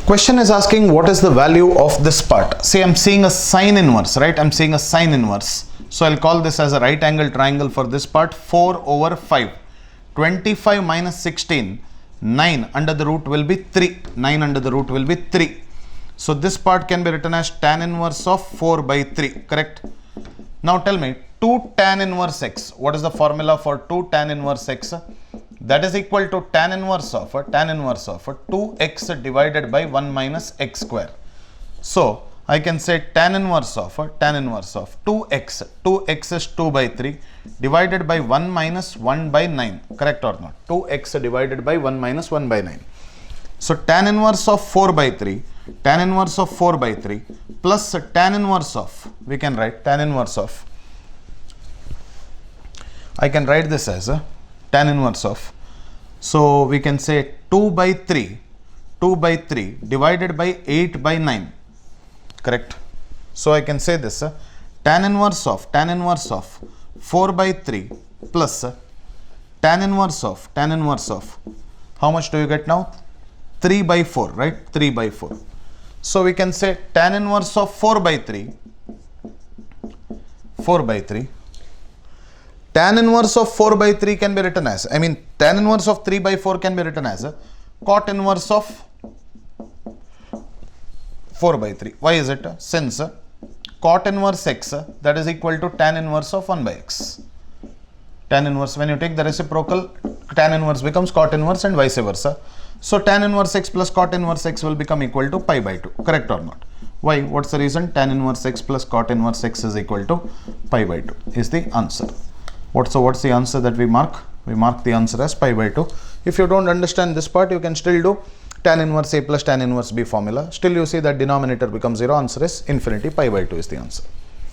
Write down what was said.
Question is asking what is the value of this part. See, I'm seeing a sine inverse, right? I'm seeing a sine inverse. So I'll call this as a right angle triangle for this part. 4 over 5. 25 minus 16. 9 under the root will be 3. 9 under the root will be 3. So this part can be written as tan inverse of 4 by 3. Correct? Now tell me, 2 tan inverse x. What is the formula for 2 tan inverse x? That is equal to tan inverse of 2x divided by 1 minus x square. So I can say tan inverse of 2x. 2x is 2 by 3 divided by 1 minus 1 by 9. Correct or not? 2x divided by 1 minus 1 by 9. So tan inverse of 4 by 3, tan inverse of 4 by 3 plus tan inverse of, we can write tan inverse of, I can write this as a tan inverse of, so we can say 2 by 3 divided by 8 by 9. Correct? So I can say this tan inverse of 4 by 3 plus tan inverse of, how much do you get now? 3 by 4, right? 3 by 4. So we can say tan inverse of 4 by 3, tan inverse of 4 by 3 can be written as, tan inverse of 3 by 4 can be written as a cot inverse of 4 by 3. Why is it? Since cot inverse x, that is equal to tan inverse of 1 by x. Tan inverse, when you take the reciprocal, tan inverse becomes cot inverse and vice versa. So tan inverse x plus cot inverse x will become equal to pi by 2. Correct or not? Why? What's the reason? Tan inverse x plus cot inverse x is equal to pi by 2 is the answer. What's the answer that we mark? We mark the answer as pi by 2. If you don't understand this part, you can still do tan inverse a plus tan inverse b formula. Still you see that denominator becomes 0. Answer is infinity. Pi by 2 is the answer.